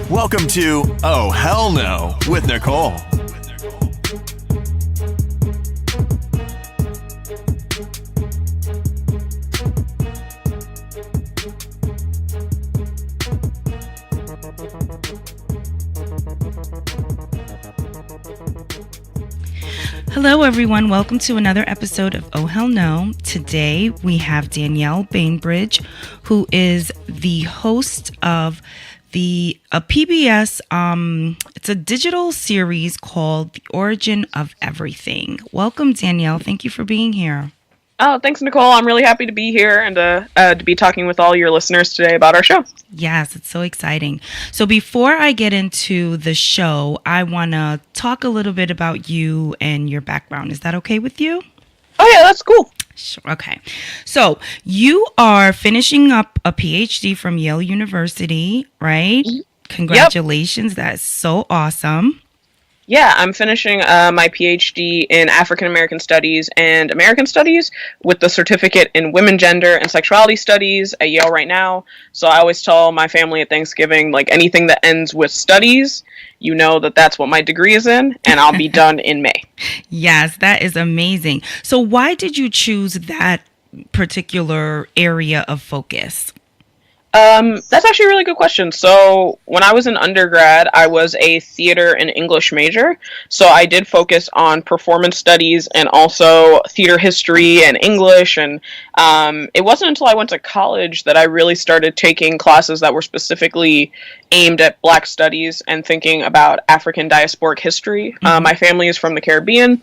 Welcome to Oh Hell No with Nicole. Hello everyone, welcome to another episode of Oh Hell No. Today we have Danielle Bainbridge, who is the host of a PBS, it's a digital series called The Origin of Everything. Welcome Danielle, thank you for being here. Oh, thanks, Nicole. I'm really happy to be here and to be talking with all your listeners today about our show. Yes, it's so exciting. So before I get into the show, I want to talk a little bit about you and your background. Is that okay with you? Oh, yeah, that's cool. Sure. Okay. So you are finishing up a PhD from Yale University, right? Congratulations. Yep. That's so awesome. Yeah, I'm finishing my PhD in African American Studies and American Studies with the certificate in Women, Gender, and Sexuality Studies at Yale right now. So I always tell my family at Thanksgiving, like anything that ends with studies, you know that's what my degree is in, and I'll be done in May. Yes, that is amazing. So why did you choose that particular area of focus? That's actually a really good question. So when I was in undergrad, I was a theater and English major. So I did focus on performance studies and also theater history and English. And it wasn't until I went to college that I really started taking classes that were specifically aimed at Black studies and thinking about African diasporic history. Mm-hmm. My family is from the Caribbean.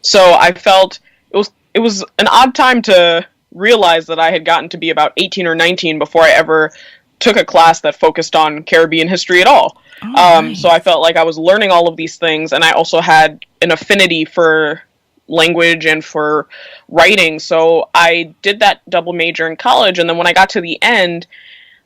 So I felt it was an odd time to realized that I had gotten to be about 18 or 19 before I ever took a class that focused on Caribbean history at all. Nice. So I felt like I was learning all of these things, and I also had an affinity for language and for writing. So I did that double major in college, and then when I got to the end,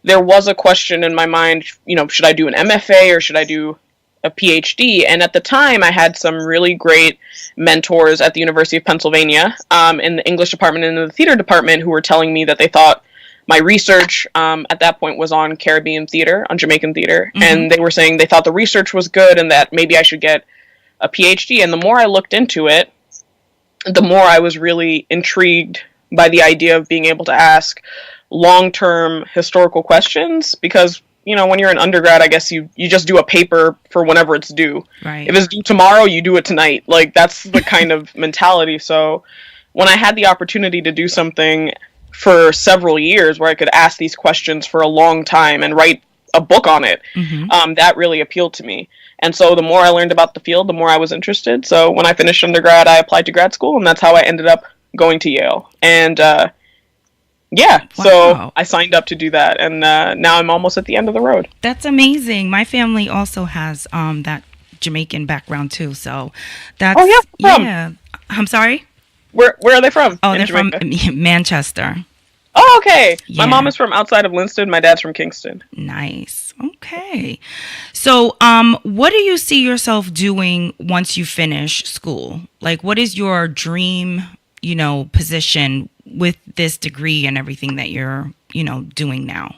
there was a question in my mind, should I do an MFA or should I do a PhD? And at the time I had some really great mentors at the University of Pennsylvania in the English department and in the theater department who were telling me that they thought my research at that point was on Caribbean theater, on Jamaican theater. Mm-hmm. And they were saying they thought the research was good and that maybe I should get a PhD. And the more I looked into it, the more I was really intrigued by the idea of being able to ask long-term historical questions, because when you're an undergrad, I guess you just do a paper for whenever it's due. Right. If it's due tomorrow, you do it tonight. Like, that's the kind of mentality. So when I had the opportunity to do something for several years where I could ask these questions for a long time and write a book on it, mm-hmm. That really appealed to me. And so the more I learned about the field, the more I was interested. So when I finished undergrad, I applied to grad school, and that's how I ended up going to Yale. And yeah, wow. So I signed up to do that, and now I'm almost at the end of the road. That's amazing. My family also has that Jamaican background too, so that's... Oh, yeah, yeah. I'm sorry? Where are they from? Oh, they're Jamaica? From Manchester. Oh, okay. Yeah. My mom is from outside of Linston. My dad's from Kingston. Nice. Okay. So, what do you see yourself doing once you finish school? Like, what is your dream, position with this degree and everything that you're, doing now?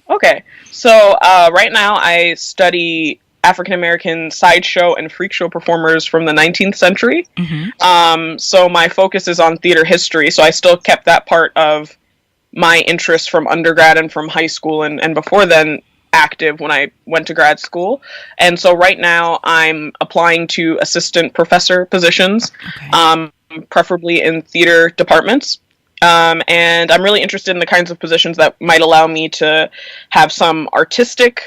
Okay. So, right now I study African American sideshow and freak show performers from the 19th century. Mm-hmm. So my focus is on theater history. So I still kept that part of my interest from undergrad and from high school and before then active when I went to grad school. And so right now I'm applying to assistant professor positions, okay. Preferably in theater departments. And I'm really interested in the kinds of positions that might allow me to have some artistic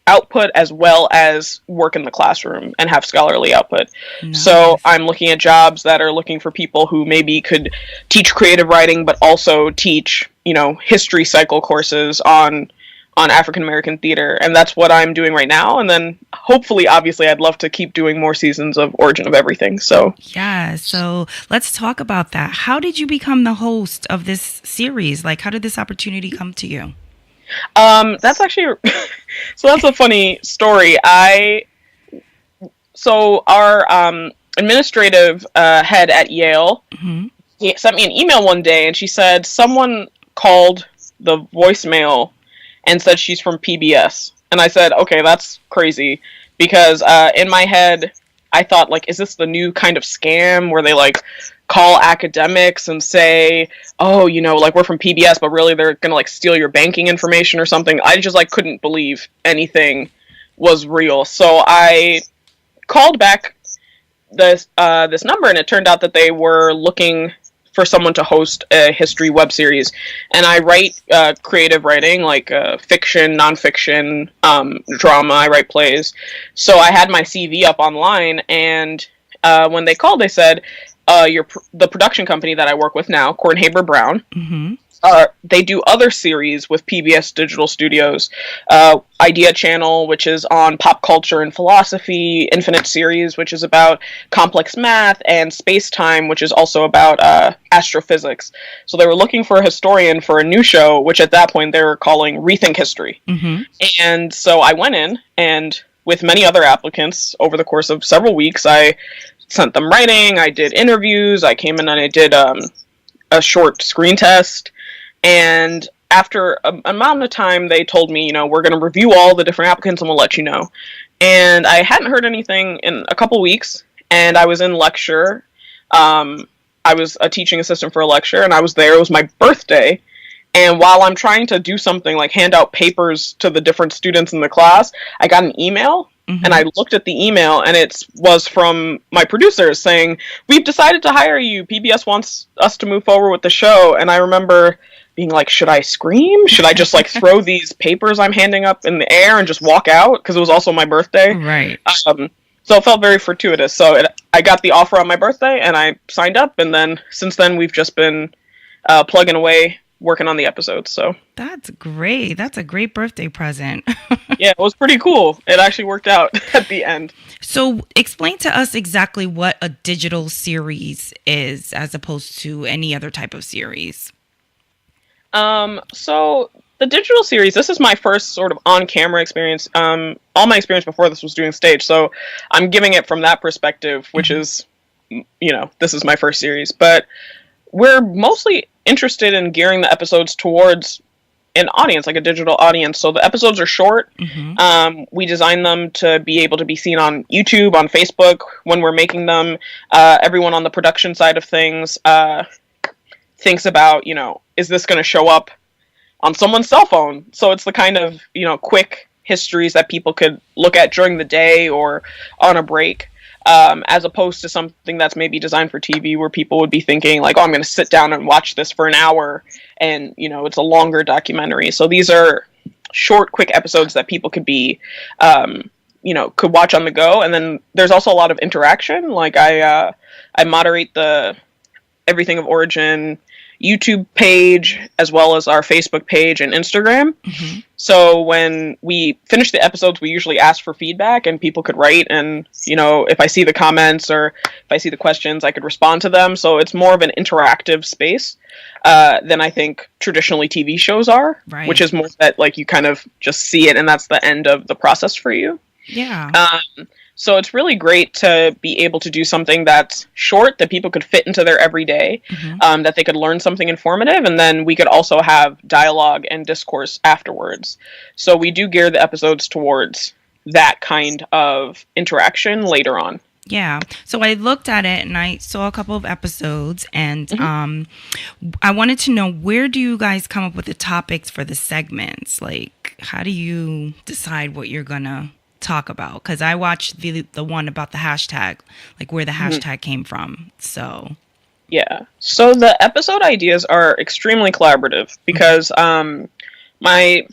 output as well as work in the classroom and have scholarly output. Nice. So I'm looking at jobs that are looking for people who maybe could teach creative writing, but also teach, history cycle courses on African American theater. And that's what I'm doing right now. And then hopefully, obviously, I'd love to keep doing more seasons of Origin of Everything. So yeah. So let's talk about that. How did you become the host of this series? Like, how did this opportunity come to you? That's actually, so that's a funny story. So our administrative head at Yale, mm-hmm. he sent me an email one day and she said someone called the voicemail and said she's from PBS. And I said, okay, that's crazy. Because in my head, I thought, like, is this the new kind of scam where they, like, call academics and say, oh, you know, like, we're from PBS, but really they're gonna, like, steal your banking information or something. I just, like, couldn't believe anything was real. So I called back this number, and it turned out that they were looking for someone to host a history web series. And I write creative writing, like fiction, nonfiction, drama. I write plays. So I had my CV up online, and when they called, they said, the production company that I work with now, Kornhaber Brown, they do other series with PBS Digital Studios. Idea Channel, which is on pop culture and philosophy. Infinite Series, which is about complex math. And Space Time, which is also about astrophysics. So they were looking for a historian for a new show, which at that point they were calling Rethink History. And so I went in, and with many other applicants, over the course of several weeks, I sent them writing, I did interviews, I came in and I did a short screen test. And after an amount of time, they told me, you know, we're going to review all the different applicants and we'll let you know. And I hadn't heard anything in a couple weeks, and I was in lecture. I was a teaching assistant for a lecture, and I was there. It was my birthday. And while I'm trying to do something like hand out papers to the different students in the class, I got an email. And I looked at the email, and it was from my producers saying, we've decided to hire you. PBS wants us to move forward with the show. And I remember being like, should I scream? Should I just like throw these papers I'm handing up in the air and just walk out? Because it was also my birthday. Right. So it felt very fortuitous. So I got the offer on my birthday, and I signed up. And then since then, we've just been plugging away, working on the episodes. So that's great. That's a great birthday present. Yeah, it was pretty cool. It actually worked out at the end. So explain to us exactly what a digital series is as opposed to any other type of series. So the digital series, this is my first sort of on-camera experience. All my experience before this was doing stage, so I'm giving it from that perspective, which is, you know, this is my first series. But we're mostly interested in gearing the episodes towards an audience, like a digital audience. So the episodes are short. We design them to be able to be seen on YouTube, on Facebook when we're making them. Everyone on the production side of things thinks about, you know, is this going to show up on someone's cell phone? So it's the kind of, you know, quick histories that people could look at during the day or on a break. As opposed to something that's maybe designed for TV where people would be thinking like, oh, I'm going to sit down and watch this for an hour, and, you know, it's a longer documentary. So these are short, quick episodes that people could be, you know, could watch on the go. And then there's also a lot of interaction. Like I moderate the Everything of Origin YouTube page, as well as our Facebook page and Instagram. So when we finish the episodes, we usually ask for feedback, and people could write, and, you know, if I see the comments or if I see the questions, I could respond to them. So it's more of an interactive space than I think traditionally TV shows are, which is more that like you kind of just see it and that's the end of the process for you. Yeah. So it's really great to be able to do something that's short, that people could fit into their everyday, that they could learn something informative, and then we could also have dialogue and discourse afterwards. So we do gear the episodes towards that kind of interaction later on. Yeah. So I looked at it and I saw a couple of episodes, and I wanted to know, where do you guys come up with the topics for the segments? Like, how do you decide what you're going to talk about? Because I watched the one about the hashtag, like where the hashtag came from. So yeah, so the episode ideas are extremely collaborative because my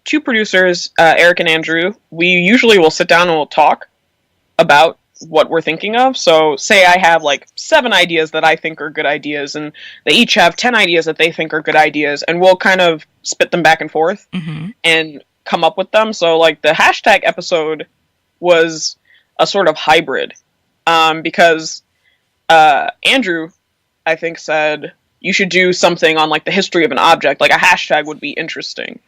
two producers, Eric and Andrew, we usually will sit down and we'll talk about what we're thinking of. So say I have like 7 ideas that I think are good ideas, and they each have 10 ideas that they think are good ideas, and we'll kind of spit them back and forth and come up with them. So like the hashtag episode was a sort of hybrid because Andrew, I think, said you should do something on like the history of an object, like a hashtag would be interesting.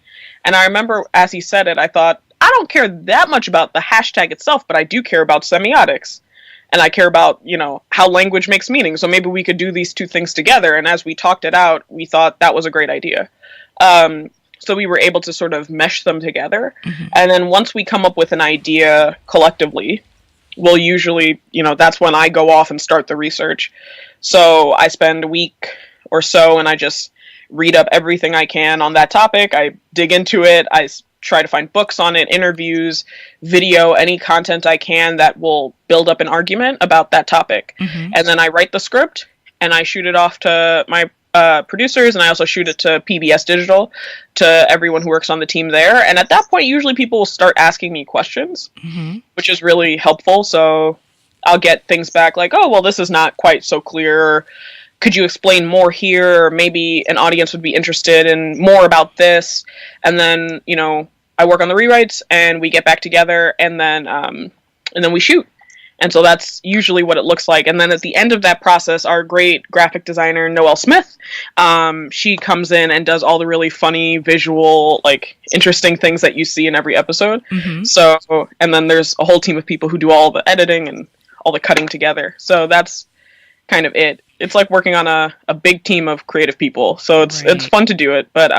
And I remember as he said it, I thought, I don't care that much about the hashtag itself, but I do care about semiotics, and I care about, you know, how language makes meaning. So maybe we could do these two things together. And as we talked it out, we thought that was a great idea. So we were able to sort of mesh them together. And then once we come up with an idea collectively, we'll usually, that's when I go off and start the research. So I spend a week or so and I just read up everything I can on that topic. I dig into it. I try to find books on it, interviews, video, any content I can that will build up an argument about that topic. And then I write the script and I shoot it off to my producers, and I also shoot it to PBS Digital, to everyone who works on the team there. And at that point, usually people will start asking me questions, which is really helpful. So I'll get things back like, oh, well, this is not quite so clear. Could you explain more here? Or maybe an audience would be interested in more about this. And then, I work on the rewrites and we get back together and then we shoot. And so that's usually what it looks like. And then at the end of that process, our great graphic designer, Noelle Smith, she comes in and does all the really funny, visual, interesting things that you see in every episode. So, and then there's a whole team of people who do all the editing and all the cutting together. So that's kind of it. It's like working on a big team of creative people. So it's fun to do it. But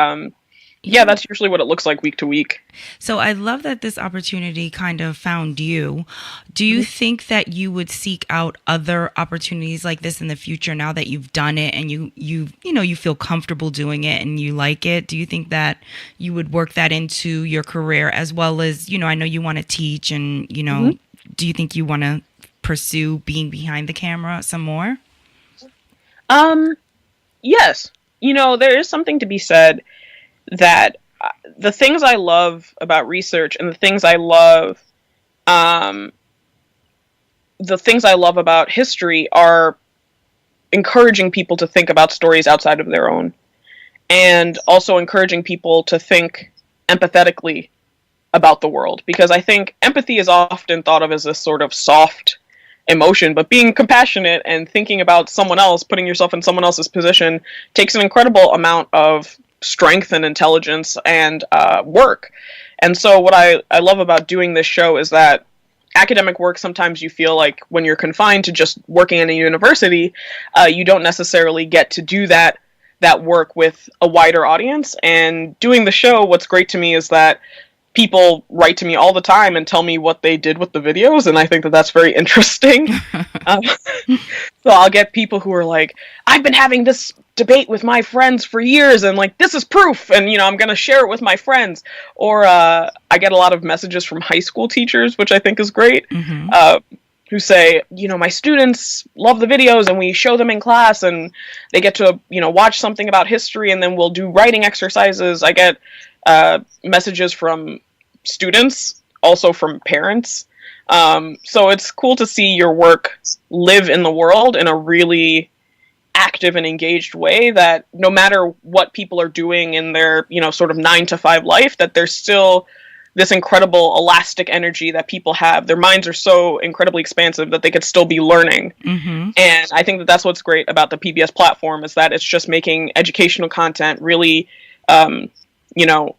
yeah, that's usually what it looks like week to week. So I love that this opportunity kind of found you. Do you think that you would seek out other opportunities like this in the future now that you've done it and you feel comfortable doing it and you like it? Do you think that you would work that into your career as well as, I know you want to teach and, do you think you want to pursue being behind the camera some more? Yes. There is something to be said that the things I love about research and the things I love about history are encouraging people to think about stories outside of their own, and also encouraging people to think empathetically about the world, because I think empathy is often thought of as this sort of soft emotion, but being compassionate and thinking about someone else, putting yourself in someone else's position, takes an incredible amount of strength and intelligence and work. And so what I love about doing this show is that academic work, sometimes you feel like when you're confined to just working in a university, you don't necessarily get to do that work with a wider audience. And doing the show, what's great to me is that people write to me all the time and tell me what they did with the videos, and I think that that's very interesting. So I'll get people who are like, I've been having this debate with my friends for years, and this is proof, and I'm going to share it with my friends. Or I get a lot of messages from high school teachers, which I think is great, who say, my students love the videos, and we show them in class, and they get to, watch something about history, and then we'll do writing exercises. I get messages from students, also from parents. So it's cool to see your work live in the world in a really active and engaged way, that no matter what people are doing in their, sort of 9-to-5 life, that there's still this incredible elastic energy that people have. Their minds are so incredibly expansive that they could still be learning. And I think that that's what's great about the PBS platform, is that it's just making educational content really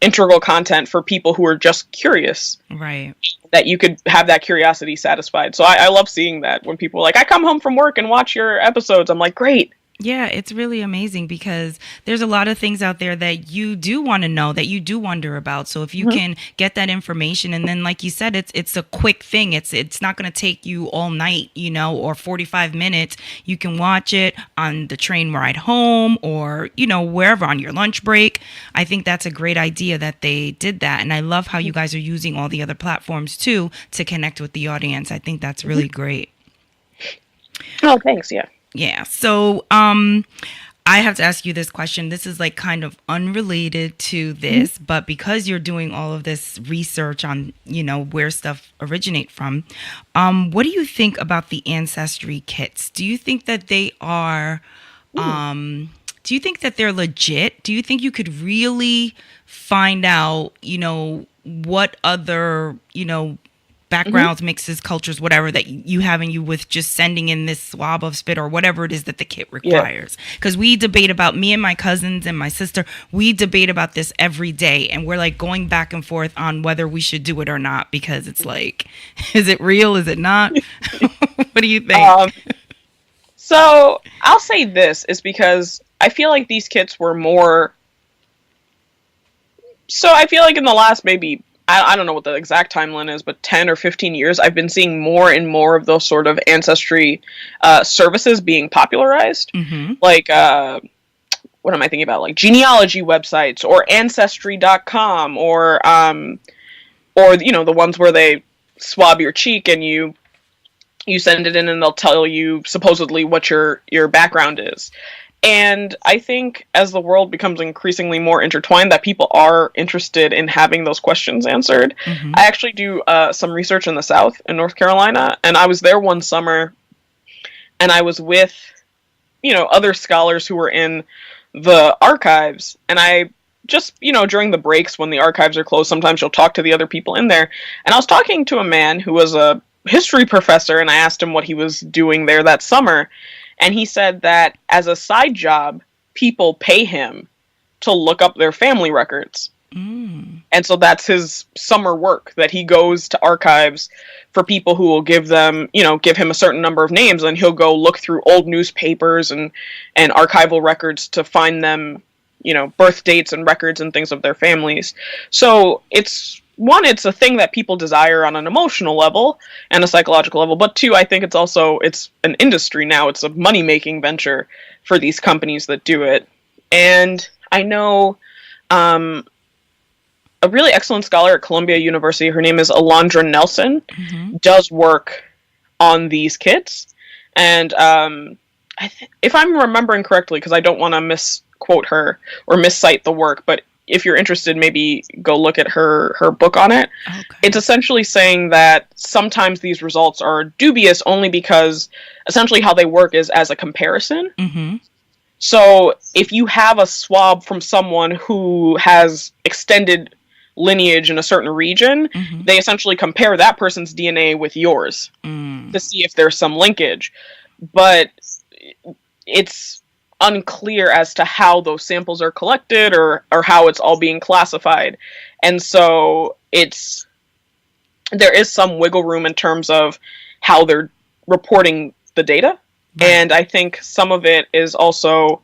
integral content for people who are just curious. Right. That you could have that curiosity satisfied. So I love seeing that when people are like, I come home from work and watch your episodes. I'm like, great. Yeah, it's really amazing because there's a lot of things out there that you do want to know, that you do wonder about. So if you can get that information, and then like you said, it's a quick thing. It's not going to take you all night, or 45 minutes. You can watch it on the train ride home or, wherever on your lunch break. I think that's a great idea that they did that. And I love how you guys are using all the other platforms too to connect with the audience. I think that's really great. Oh, thanks. Yeah. Yeah. So I have to ask you this question. This is kind of unrelated to this, but because you're doing all of this research on, where stuff originate from, what do you think about the Ancestry Kits? Do you think that they are, do you think that they're legit? Do you think you could really find out, what other, backgrounds, mixes, cultures, whatever that you have in you with just sending in this swab of spit or whatever it is that the kit requires? Because me and my cousins and my sister, we debate about this every day, and we're going back and forth on whether we should do it or not, because it's is it real? Is it not? What do you think? So I'll say this is because I feel like these kits were more So I feel like in the last maybe, I don't know what the exact timeline is, but 10 or 15 years, I've been seeing more and more of those sort of ancestry services being popularized. Mm-hmm. Like, what am I thinking about? Like genealogy websites or Ancestry.com or the ones where they swab your cheek and you send it in and they'll tell you supposedly what your background is. And I think as the world becomes increasingly more intertwined, that people are interested in having those questions answered. Mm-hmm. I actually do some research in the South, in North Carolina, and I was there one summer, and I was with, other scholars who were in the archives, and I just, during the breaks when the archives are closed, sometimes you'll talk to the other people in there, and I was talking to a man who was a history professor, and I asked him what he was doing there that summer. And he said that as a side job, people pay him to look up their family records. Mm. And so that's his summer work, that he goes to archives for people who will give him a certain number of names, and he'll go look through old newspapers and archival records to find them, birth dates and records and things of their families. So it's a thing that people desire on an emotional level and a psychological level. But two, I think it's an industry now. It's a money-making venture for these companies that do it. And I know a really excellent scholar at Columbia University, her name is Alondra Nelson, Mm-hmm. does work on these kits. And if I'm remembering correctly, because I don't want to misquote her or miscite the work, but if you're interested, maybe go look at her book on it. Okay. It's essentially saying that sometimes these results are dubious only because essentially how they work is as a comparison. Mm-hmm. So if you have a swab from someone who has extended lineage in a certain region, Mm-hmm. they essentially compare that person's DNA with yours Mm. to see if there's some linkage. But it's unclear as to how those samples are collected or how it's all being classified. And so there is some wiggle room in terms of how they're reporting the data. Right. And I think some of it is also,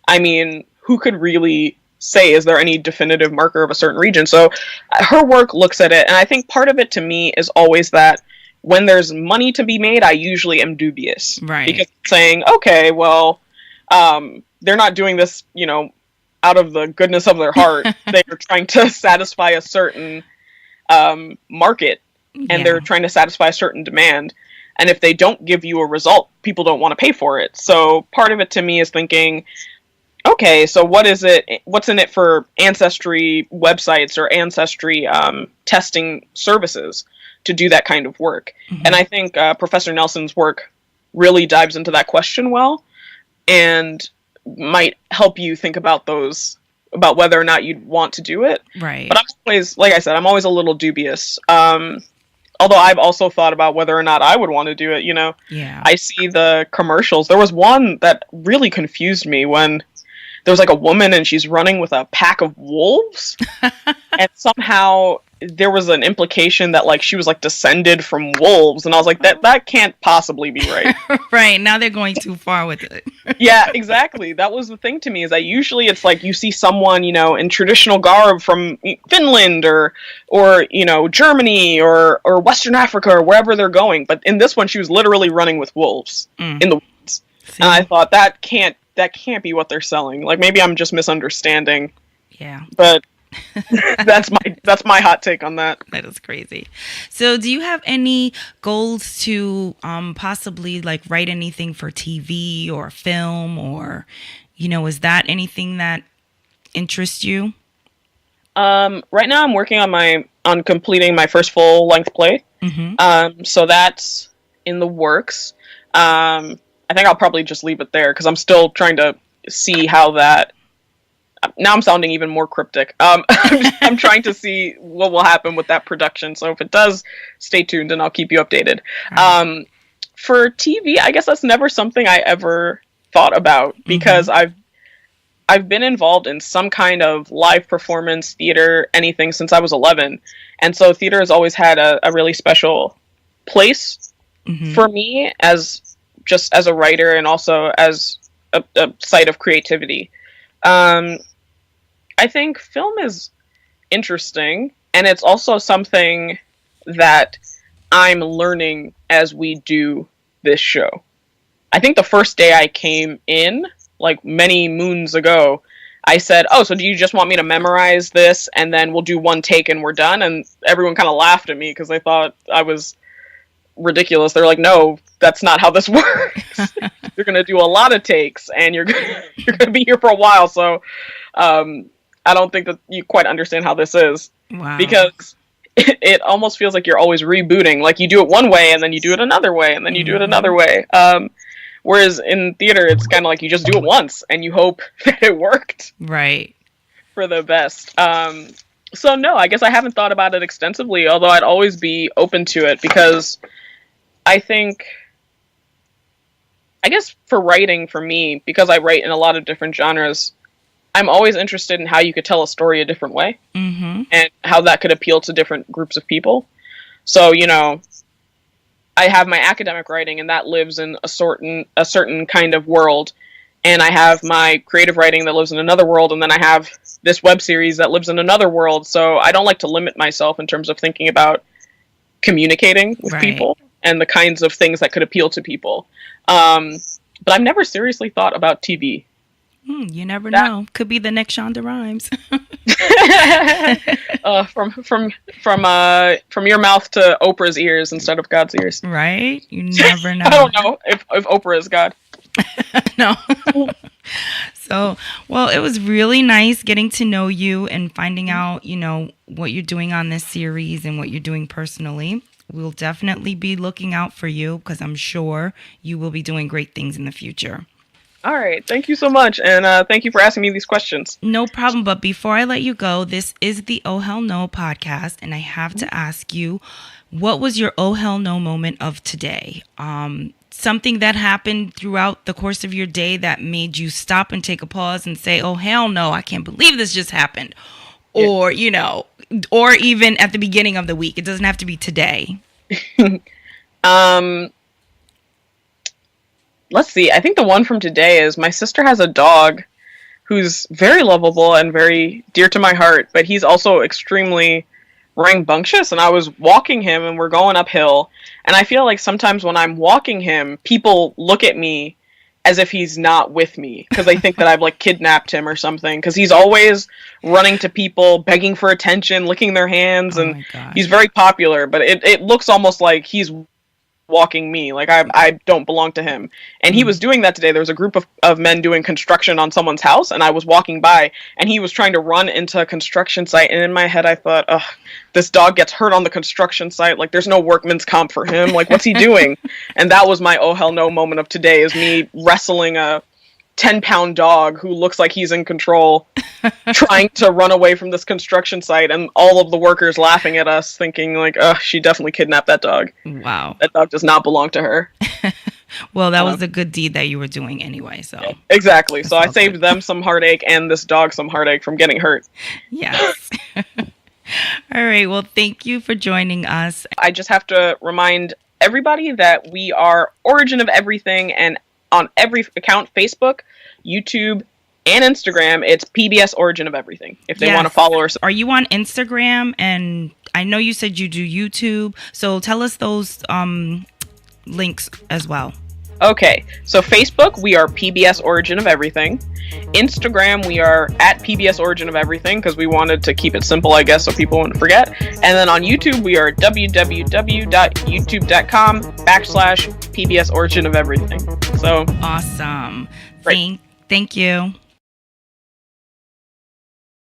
who could really say, is there any definitive marker of a certain region? So her work looks at it, and I think part of it to me is always that when there's money to be made, I usually am dubious. Right. Because saying, okay, well, they're not doing this, out of the goodness of their heart. They're trying to satisfy a certain market, and they're trying to satisfy a certain demand. And if they don't give you a result, people don't want to pay for it. So part of it to me is thinking, okay, so what's in it for ancestry websites or ancestry testing services to do that kind of work? Mm-hmm. And I think Professor Nelson's work really dives into that question well, and might help you think about whether or not you'd want to do it. Right. But I'm always, like I said, I'm always a little dubious. Although I've also thought about whether or not I would want to do it, Yeah. I see the commercials. There was one that really confused me when there was like a woman and she's running with a pack of wolves. And somehow there was an implication that like she was like descended from wolves. And I was like, that can't possibly be right. Right. Now they're going too far with it. Yeah, exactly. That was the thing to me, is that usually it's like you see someone, in traditional garb from Finland or Germany or Western Africa or wherever they're going. But in this one, she was literally running with wolves in the woods. See? And I thought that can't be what they're selling. Like maybe I'm just misunderstanding. Yeah. But that's my hot take on that. That is crazy. So do you have any goals to possibly like write anything for TV or film, or is that anything that interests you? Right now I'm working on completing my first full length play. Mm-hmm. So that's in the works. I think I'll probably just leave it there because I'm still trying to see how that. Now I'm sounding even more cryptic. I'm trying to see what will happen with that production. So if it does, stay tuned and I'll keep you updated. Right. For TV, I guess that's never something I ever thought about because I've been involved in some kind of live performance, theater, anything since I was 11. And so theater has always had a really special place for me as a writer and also as a site of creativity. I think film is interesting, and it's also something that I'm learning as we do this show. I think the first day I came in, like many moons ago, I said, oh, so do you just want me to memorize this and then we'll do one take and we're done? And everyone kind of laughed at me because they thought I was ridiculous. They're like, no, that's not how this works. You're going to do a lot of takes and you're going to be here for a while. So I don't think that you quite understand how this is. Wow. Because it almost feels like you're always rebooting. Like you do it one way and then you do it another way and then you do it another way. Whereas in theater, it's kind of like you just do it once and you hope that it worked. Right. For the best. So no, I guess I haven't thought about it extensively, although I'd always be open to it because I guess for writing for me, because I write in a lot of different genres, I'm always interested in how you could tell a story a different way and how that could appeal to different groups of people. So, I have my academic writing and that lives in a certain kind of world. And I have my creative writing that lives in another world. And then I have this web series that lives in another world. So I don't like to limit myself in terms of thinking about communicating with people and the kinds of things that could appeal to people. But I've never seriously thought about TV. You never know. Could be the next Shonda Rhimes. From your mouth to Oprah's ears instead of God's ears. Right? You never know. I don't know if Oprah is God. No. So, well, it was really nice getting to know you and finding out, what you're doing on this series and what you're doing personally. We'll definitely be looking out for you because I'm sure you will be doing great things in the future. All right. Thank you so much. And thank you for asking me these questions. No problem. But before I let you go, this is the Oh Hell No podcast. And I have to ask you, what was your Oh Hell No moment of today? Something that happened throughout the course of your day that made you stop and take a pause and say, oh, hell no, I can't believe this just happened. Yeah. Or, or even at the beginning of the week. It doesn't have to be today. Let's see. I think the one from today is my sister has a dog who's very lovable and very dear to my heart, but he's also extremely rambunctious. And I was walking him and we're going uphill. And I feel like sometimes when I'm walking him, people look at me as if he's not with me because they think that I've like kidnapped him or something. Because he's always running to people, begging for attention, licking their hands. And he's very popular, but it looks almost like he's walking me, like I don't belong to him. And he was doing that today. There was a group of men doing construction on someone's house, and I was walking by, and he was trying to run into a construction site, and in my head I thought, ugh, this dog gets hurt on the construction site, like there's no workman's comp for him, like what's he doing? And that was my oh hell no moment of today, is me wrestling a 10-pound dog who looks like he's in control, trying to run away from this construction site, and all of the workers laughing at us, thinking like, "Oh, she definitely kidnapped that dog. Wow, that dog does not belong to her." Well, that was a good deed that you were doing anyway. So yeah, exactly. So I saved them some heartache and this dog some heartache from getting hurt. Yes. All right. Well, thank you for joining us. I just have to remind everybody that we are Origin of Everything, and on every account, Facebook, YouTube, and Instagram, it's PBS Origin of Everything, if they want to follow us. Are you on Instagram? And I know you said you do YouTube, so tell us those links as well. Okay, so Facebook, we are PBS Origin of Everything. Instagram, we are at PBS Origin of Everything, because we wanted to keep it simple, I guess, so people wouldn't forget. And then on YouTube, we are www.youtube.com/PBS Origin of Everything. So awesome. Right. Thank you.